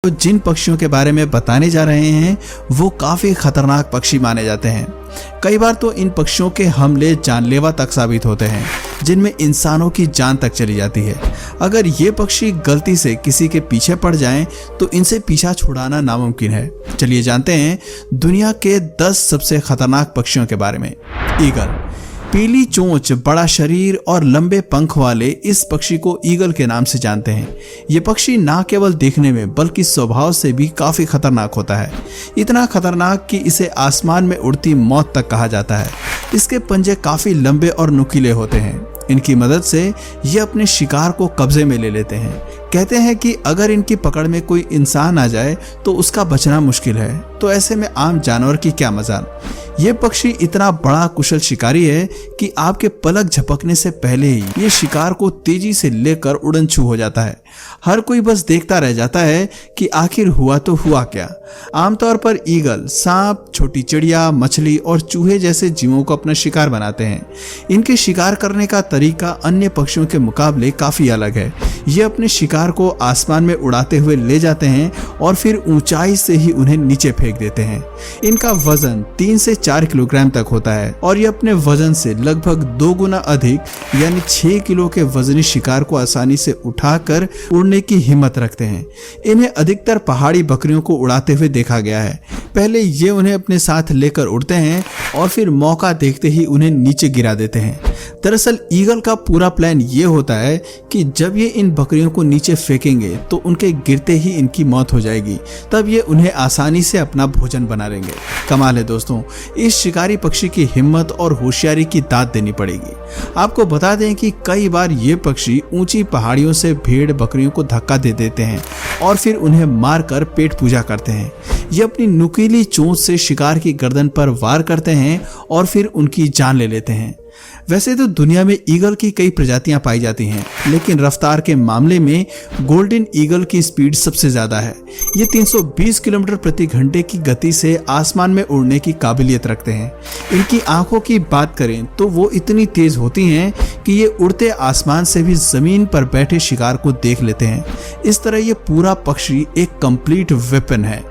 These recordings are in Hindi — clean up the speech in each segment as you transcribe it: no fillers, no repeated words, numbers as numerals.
तो जिन पक्षियों के बारे में बताने जा रहे हैं वो काफ़ी खतरनाक पक्षी माने जाते हैं। कई बार तो इन पक्षियों के हमले जानलेवा तक साबित होते हैं, जिनमें इंसानों की जान तक चली जाती है। अगर ये पक्षी गलती से किसी के पीछे पड़ जाएं तो इनसे पीछा छुड़ाना नामुमकिन है। चलिए जानते हैं दुनिया के 10 सबसे खतरनाक पक्षियों के बारे में। ईगल। पीली चोंच, बड़ा शरीर और लंबे पंख वाले इस पक्षी को ईगल के नाम से जानते हैं। ये पक्षी ना केवल देखने में बल्कि स्वभाव से भी काफी खतरनाक होता है। इतना खतरनाक कि इसे आसमान में उड़ती मौत तक कहा जाता है। इसके पंजे काफी लंबे और नुकीले होते हैं। इनकी मदद से ये अपने शिकार को कब्जे में ले लेते हैं। कहते हैं कि अगर इनकी पकड़ में कोई इंसान आ जाए तो उसका बचना मुश्किल है, तो ऐसे में आम जानवर की क्या मजाल। ये पक्षी इतना बड़ा कुशल शिकारी है कि आपके पलक झपकने से पहले ही ये शिकार को तेजी से लेकर उड़न छू हो जाता है। हर कोई बस देखता रह जाता है कि आखिर हुआ तो हुआ क्या। आमतौर पर ईगल सांप, छोटी चिड़िया, मछली और चूहे जैसे जीवों को अपना शिकार बनाते हैं। इनके शिकार करने का तरीका अन्य पक्षियों के मुकाबले काफी अलग है। ये अपने शिकार को आसमान में उड़ाते हुए ले जाते हैं और फिर ऊंचाई से ही उन्हें नीचे फेंक देते हैं। इनका वजन 3 से 4 किलोग्राम तक होता है और ये अपने वजन से लगभग 2 गुना अधिक यानी 6 किलो के वजनी शिकार को आसानी से उठाकर उड़ने की हिम्मत रखते हैं। इन्हें अधिकतर पहाड़ी बकरियों को उड़ाते हुए देखा गया है। पहले ये उन्हें अपने साथ लेकर उड़ते हैं और फिर मौका देखते ही उन्हें नीचे गिरा देते हैं। दरअसल ईगल का पूरा प्लान ये होता है कि जब ये इन बकरियों को नीचे फेंकेंगे तो उनके गिरते ही इनकी मौत हो जाएगी, तब ये उन्हें आसानी से अपना भोजन बना लेंगे। कमाल है दोस्तों, इस शिकारी पक्षी की हिम्मत और होशियारी की दाद देनी पड़ेगी। आपको बता दें कि कई बार ये पक्षी ऊंची पहाड़ियों से भेड़ बकरियों को धक्का दे देते हैं और फिर उन्हें मारकर पेट पूजा करते हैं। ये अपनी नुकीली चोंच से शिकार की गर्दन पर वार करते हैं और फिर उनकी जान ले लेते हैं। वैसे तो दुनिया में ईगल की कई प्रजातियां पाई जाती हैं, लेकिन रफ्तार के मामले में गोल्डन ईगल की स्पीड सबसे ज्यादा है। ये 320 किलोमीटर प्रति घंटे की गति से आसमान में उड़ने की काबिलियत रखते हैं। इनकी आंखों की बात करें तो वो इतनी तेज होती हैं कि ये उड़ते आसमान से भी जमीन पर बैठे शिकार को देख लेते हैं। इस तरह ये पूरा पक्षी एक कंप्लीट वेपन है।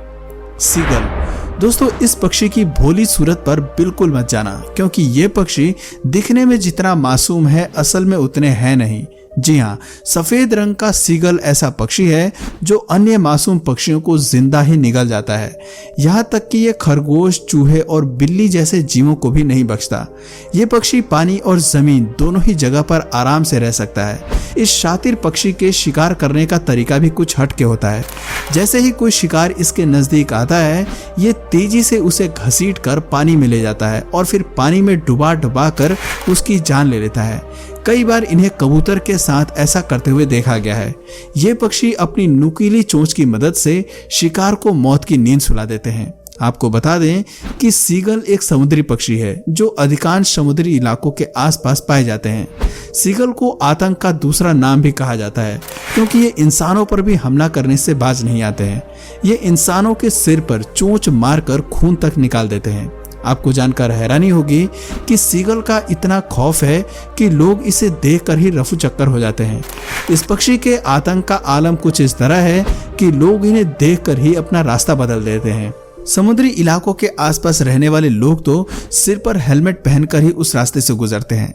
सीगल। दोस्तों, इस पक्षी की भोली सूरत पर बिल्कुल मत जाना, क्योंकि ये पक्षी दिखने में जितना मासूम है असल में उतने हैं नहीं। जी हाँ, सफेद रंग का सीगल ऐसा पक्षी है जो अन्य मासूम पक्षियों को जिंदा ही निगल जाता है। यहाँ तक कि ये खरगोश, चूहे और बिल्ली जैसे जीवों को भी नहीं बख्शता। ये पक्षी पानी और जमीन दोनों ही जगह पर आराम से रह सकता है। इस शातिर पक्षी के शिकार करने का तरीका भी कुछ हटके होता है। जैसे ही कोई शिकार इसके नजदीक आता है, ये तेजी से उसे घसीट कर पानी में ले जाता है और फिर पानी में डुबा डुबा कर उसकी जान ले लेता है। कई बार इन्हें कबूतर के साथ ऐसा करते हुए देखा गया है। ये पक्षी अपनी नुकीली चोंच की मदद से शिकार को मौत की नींद सुला देते हैं। आपको बता दें कि सीगल एक समुद्री पक्षी है जो अधिकांश समुद्री इलाकों के आसपास पाए जाते हैं। सीगल को आतंक का दूसरा नाम भी कहा जाता है, क्योंकि ये इंसानों पर भी हमला करने से बाज नहीं आते हैं। ये इंसानों के सिर पर चोंच मारकर खून तक निकाल देते हैं। आपको जानकर हैरानी होगी कि सीगल का इतना खौफ है कि लोग इसे देखकर ही रफू चक्कर हो जाते हैं। इस पक्षी के आतंक का आलम कुछ इस तरह है कि लोग इन्हें देखकर ही अपना रास्ता बदल देते हैं। समुद्री इलाकों के आसपास रहने वाले लोग तो सिर पर हेलमेट पहनकर ही उस रास्ते से गुजरते हैं।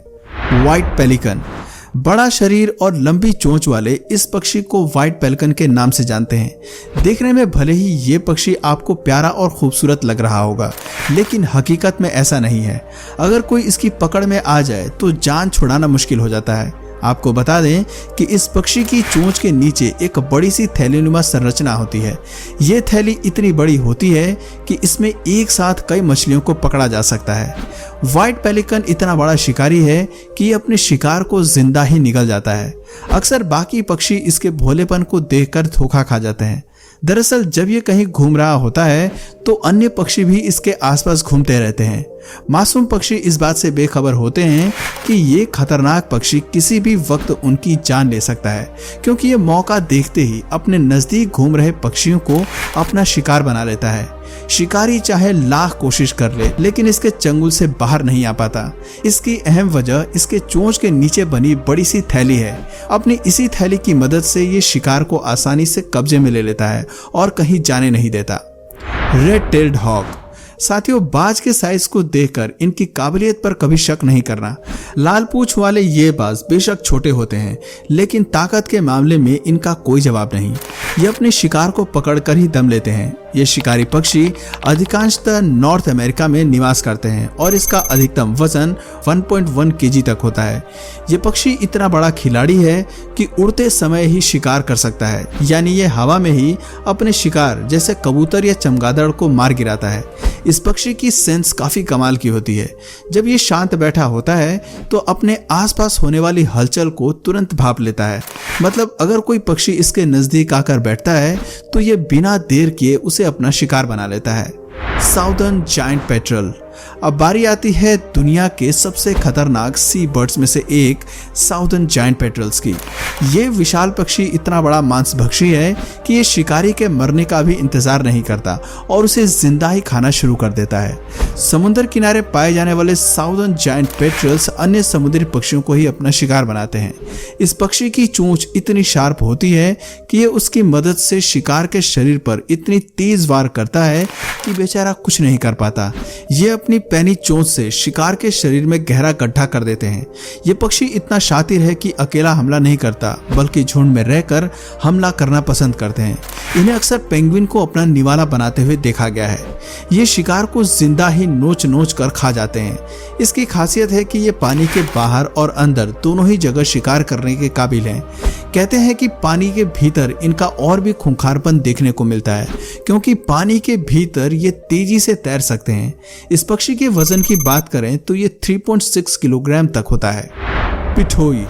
White pelican. बड़ा शरीर और लंबी चोंच वाले इस पक्षी को व्हाइट पेलिकन के नाम से जानते हैं। देखने में भले ही ये पक्षी आपको प्यारा और खूबसूरत लग रहा होगा, लेकिन हकीकत में ऐसा नहीं है। अगर कोई इसकी पकड़ में आ जाए तो जान छुड़ाना मुश्किल हो जाता है। आपको बता दें कि इस पक्षी की चोंच के नीचे एक बड़ी सी थैलीनुमा संरचना होती है। ये थैली इतनी बड़ी होती है कि इसमें एक साथ कई मछलियों को पकड़ा जा सकता है। व्हाइट पेलिकन इतना बड़ा शिकारी है कि ये अपने शिकार को जिंदा ही निगल जाता है। अक्सर बाकी पक्षी इसके भोलेपन को देखकर धोखा खा जाते हैं। दरअसल जब ये कहीं घूम रहा होता है तो अन्य पक्षी भी इसके आसपास घूमते रहते हैं। मासूम पक्षी इस बात से बेखबर होते हैं कि ये खतरनाक पक्षी किसी भी वक्त उनकी जान ले सकता है, क्योंकि ये मौका देखते ही अपने नजदीक घूम रहे पक्षियों को अपना शिकार बना लेता है। शिकारी चाहे लाख कोशिश कर ले, लेकिन इसके चंगुल से बाहर नहीं आ पाता। इसकी अहम वजह इसके चोंच के नीचे बनी बड़ी सी थैली है। अपनी इसी थैली की मदद से ये शिकार को आसानी से कब्जे में ले लेता है और कहीं जाने नहीं देता। Red tailed hawk. साथियों, बाज के साइज को देखकर इनकी काबिलियत पर कभी शक नहीं करना। लाल पूंछ वाले ये बाज बेशक छोटे होते हैं, लेकिन ताकत के मामले में इनका कोई जवाब नहीं। ये अपने शिकार को पकड़कर ही दम लेते हैं। ये शिकारी पक्षी अधिकांशतः नॉर्थ अमेरिका में निवास करते हैं और इसका अधिकतम वजन 1.1 केजी तक होता है। ये पक्षी इतना बड़ा खिलाड़ी है कि उड़ते समय ही शिकार कर सकता है, यानी ये हवा में ही अपने शिकार जैसे कबूतर या चमगादड़ को मार गिराता है। इस पक्षी की सेंस काफी कमाल की होती है। जब ये शांत बैठा होता है तो अपने आसपास होने वाली हलचल को तुरंत भाप लेता है। मतलब अगर कोई पक्षी इसके नजदीक आकर बैठता है तो ये बिना देर किए उसे अपना शिकार बना लेता है। Southern giant petrol. अब बारी आती है दुनिया के सबसे खतरनाक सी बर्ड्स में से एक साउदर्न जायंट पेट्रल्स की। ये विशाल पक्षी इतना बड़ा मांसभक्षी है कि ये शिकारी के मरने का भी इंतजार नहीं करता और उसे जिंदा ही खाना शुरू कर देता है। समुद्र किनारे पाए जाने वाले साउदर्न जायंट पेट्रल्स अन्य समुद्री पक्षियों को ही अपना शिकार बनाते हैं। इस पक्षी की चोंच इतनी शार्प होती है कि ये उसकी मदद से शिकार के शरीर पर इतनी तेज वार करता है कि बेचारा कुछ नहीं कर पाता। ये अपनी पैनी चोंच से शिकार के शरीर में गहरा गड्ढा कर देते हैं। ये पक्षी इतना शातिर है कि अकेला हमला नहीं करता, बल्कि झुंड में रहकर हमला करना पसंद करते हैं। इन्हें अक्सर पेंगुइन को अपना निवाला बनाते हुए देखा गया है। ये शिकार को जिंदा ही नोच नोच कर खा जाते हैं। इसकी खासियत है कि ये पानी के बाहर और अंदर दोनों ही जगह शिकार करने के काबिल हैं। कहते हैं कि पानी के भीतर इनका और भी खूंखारपन देखने को मिलता है, क्योंकि पानी के भीतर ये तेजी से तैर सकते हैं। इस पक्षी के वजन की बात करें तो ये 3.6 किलोग्राम तक होता है। पिठोई।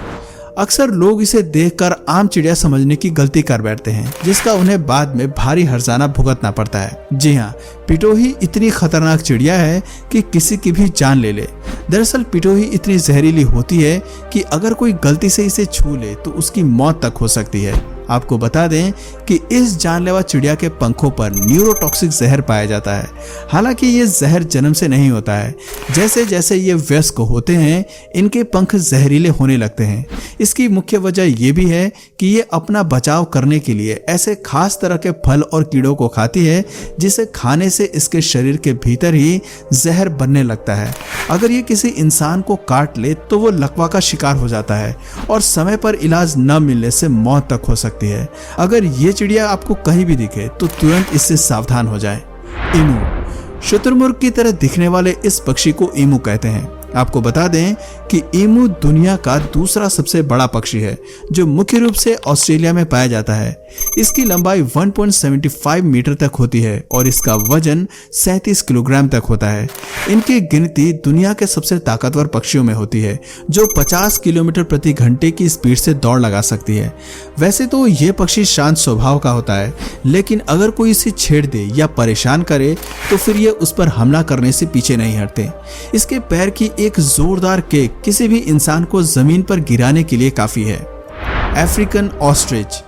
अक्सर लोग इसे देखकर आम चिड़िया समझने की गलती कर बैठते हैं, जिसका उन्हें बाद में भारी हर्जाना भुगतना पड़ता है। जी हाँ, पिठोई इतनी खतरनाक चिड़िया है कि किसी की भी जान ले ले। दरअसल पिठोई इतनी जहरीली होती है कि अगर कोई गलती से इसे छू ले तो उसकी मौत तक हो सकती है। आपको बता दें कि इस जानलेवा चिड़िया के पंखों पर न्यूरोटॉक्सिक जहर पाया जाता है। हालांकि ये जहर जन्म से नहीं होता है। जैसे जैसे ये वयस्क होते हैं, इनके पंख जहरीले होने लगते हैं। इसकी मुख्य वजह ये भी है कि ये अपना बचाव करने के लिए ऐसे खास तरह के फल और कीड़ों को खाती है, जिसे खाने से इसके शरीर के भीतर ही जहर बनने लगता है। अगर ये किसी इंसान को काट ले तो वो लकवा का शिकार हो जाता है और समय पर इलाज न मिलने से मौत तक हो सकती है। अगर ये चिड़िया आपको कहीं भी दिखे तो तुरंत इससे सावधान हो जाएं। ईमू। शुतुरमुर्ग की तरह दिखने वाले इस पक्षी को ईमू कहते हैं। आपको बता दें कि ईमू दुनिया का दूसरा सबसे बड़ा पक्षी है, जो मुख्य रूप से ऑस्ट्रेलिया में पाया जाता है। इसकी लंबाई 1.75 मीटर तक होती है और इसका वजन 37 किलोग्राम तक होता है। इनकी गिनती दुनिया के सबसे ताकतवर पक्षियों में होती है, जो 50 किलोमीटर प्रति घंटे की स्पीड से दौड़ लगा सकती है। वैसे तो ये पक्षी शांत स्वभाव का होता है, लेकिन अगर कोई इसे छेड़ दे या परेशान करे तो फिर ये उस पर हमला करने से पीछे नहीं हटते। इसके पैर की एक जोरदार किक किसी भी इंसान को जमीन पर गिराने के लिए काफी है। African ostrich.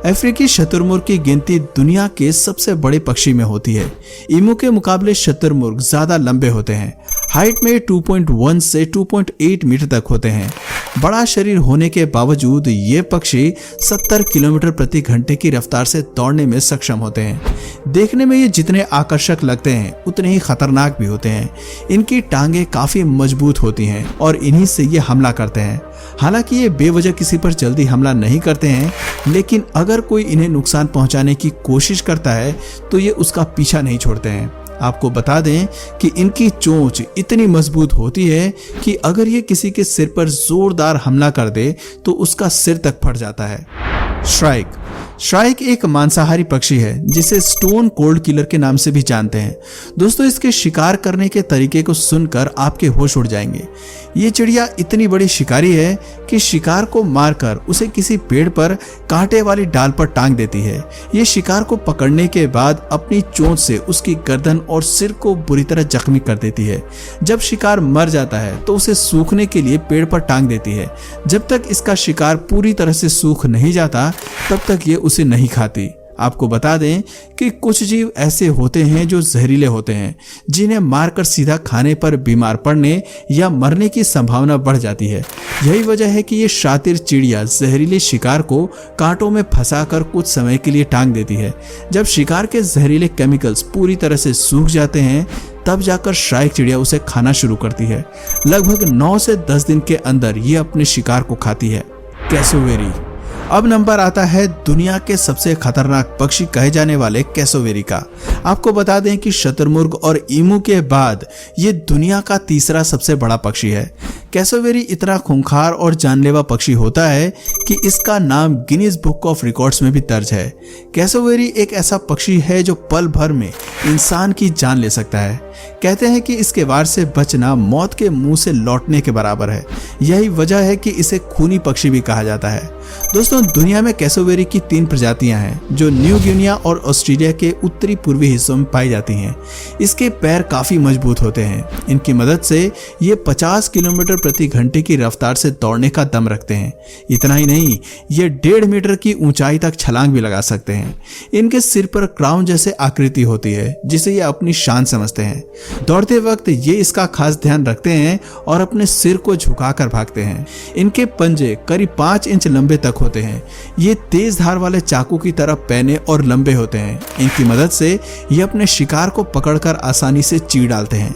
अफ्रीकी शुतुरमुर्ग की गिनती दुनिया के सबसे बड़े पक्षी में होती है। ईमू के मुकाबले शुतुरमुर्ग ज्यादा लंबे होते हैं। हाइट में 2.1 से 2.8 मीटर तक होते हैं। बड़ा शरीर होने के बावजूद ये पक्षी 70 किलोमीटर प्रति घंटे की रफ्तार से दौड़ने में सक्षम होते हैं। देखने में ये जितने आकर्षक लगते हैं उतने ही खतरनाक भी होते हैं। इनकी टांगें काफी मजबूत होती हैं और इन्हीं से ये हमला करते हैं। हालांकि ये बेवजह किसी पर जल्दी हमला नहीं करते हैं, लेकिन अगर कोई इन्हें नुकसान पहुंचाने की कोशिश करता है तो ये उसका पीछा नहीं छोड़ते हैं। आपको बता दें कि इनकी चोंच इतनी मजबूत होती है कि अगर ये किसी के सिर पर जोरदार हमला कर दे तो उसका सिर तक फट जाता है। श्राइक। श्राइक एक मांसाहारी पक्षी है जिसे स्टोन कोल्ड किलर के नाम से भी जानते हैं। दोस्तों, इसके शिकार करने के तरीके को सुनकर आपके होश उड़ जाएंगे। ये चिड़िया इतनी बड़ी शिकारी है कि शिकार को मारकर उसे किसी पेड़ पर कांटे वाली डाल पर टांग देती है। ये शिकार को पकड़ने के बाद अपनी चोंच से उसकी गर्दन और सिर को बुरी तरह जख्मी कर देती है। जब शिकार मर जाता है तो उसे सूखने के लिए पेड़ पर टांग देती है। जब तक इसका शिकार पूरी तरह से सूख नहीं जाता तब तक ये उसे नहीं खाती। आपको बता दें कि कुछ जीव ऐसे होते हैं जो जहरीले होते हैं, जिन्हें मारकर सीधा खाने पर बीमार पड़ने या मरने की संभावना बढ़ जाती है। यही वजह है कि ये शातिर चिड़िया जहरीले शिकार को कांटों में फंसाकर कुछ समय के लिए टांग देती है। जब शिकार के जहरीले केमिकल्स पूरी तरह से सूख जाते हैं तब जाकर श्राइक चिड़िया उसे खाना शुरू करती है। लगभग 9 से 10 दिन के अंदर ये अपने शिकार को खाती है। कैसोवेरी। अब नंबर आता है दुनिया के सबसे खतरनाक पक्षी कहे जाने वाले कैसोवेरी का। आपको बता दें कि शतुरमुर्ग और ईमू के बाद ये दुनिया का तीसरा सबसे बड़ा पक्षी है। कैसोवेरी इतना खूंखार और जानलेवा पक्षी होता है कि इसका नाम गिनीज बुक ऑफ रिकॉर्ड्स में भी दर्ज है। कैसोवेरी एक ऐसा पक्षी है जो पल भर में इंसान की जान ले सकता है। कहते हैं कि इसके वार से बचना मौत के मुंह से लौटने के बराबर है। यही वजह है कि इसे खूनी पक्षी भी कहा जाता है। दोस्तों, दुनिया में कैसोवेरी की 3 प्रजातियां हैं जो न्यू गिनिया और ऑस्ट्रेलिया के उत्तरी पूर्वी हिस्सों में पाई जाती हैं। इसके पैर काफी मजबूत होते हैं। इनकी मदद से ये 50 किलोमीटर प्रति घंटे की रफ्तार से दौड़ने का दम रखते हैं। इतना ही नहीं, ये 1.5 मीटर की ऊंचाई तक छलांग भी लगा सकते हैं। इनके सिर पर क्राउन जैसे आकृति होती है जिसे ये अपनी शान समझते हैं। दौड़ते वक्त ये इसका खास ध्यान रखते हैं और अपने सिर को झुकाकर भागते हैं। इनके पंजे करीब 5 इंच लंबे तक होते हैं। ये तेज धार वाले चाकू की तरह पैने और लंबे होते हैं। इनकी मदद से ये अपने शिकार को पकड़कर आसानी से चीर डालते हैं।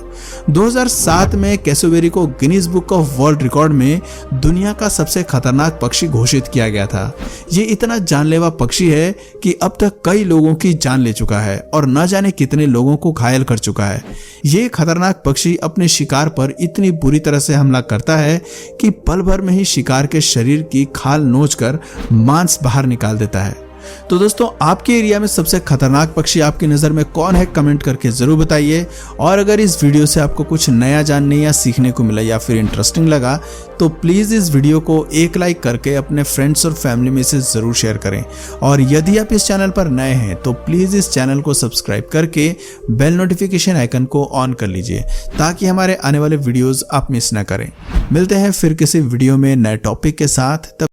2007 में कैसोवेरी को Guinness book of world record में दुनिया का सबसे खतरनाक पक्षी घोषित किया गया था। ये इतना जानलेवा पक्षी है कि अब तक कई लोगों की जान ले चुका है और न जाने कितने लोगों को घायल कर चुका है। ये खतरनाक पक्षी अपने शिकार पर इतनी बुरी तरह से हमला करता है कि पल भर में ही शिकार के शरीर की खाल नोचकर मांस बाहर निकाल देता है। तो दोस्तों, आपके एरिया में सबसे खतरनाक पक्षी आपकी नज़र में कौन है, कमेंट करके ज़रूर बताइए। और अगर इस वीडियो से आपको कुछ नया जानने या सीखने को मिला या फिर इंटरेस्टिंग लगा तो प्लीज़ इस वीडियो को एक लाइक करके अपने फ्रेंड्स और फैमिली में से ज़रूर शेयर करें। और यदि आप इस चैनल पर नए हैं तो प्लीज़ इस चैनल को सब्सक्राइब करके बेल नोटिफिकेशन आइकन को ऑन कर लीजिए ताकि हमारे आने वाले वीडियोज़ आप मिस ना करें। मिलते हैं फिर किसी वीडियो में नए टॉपिक के साथ।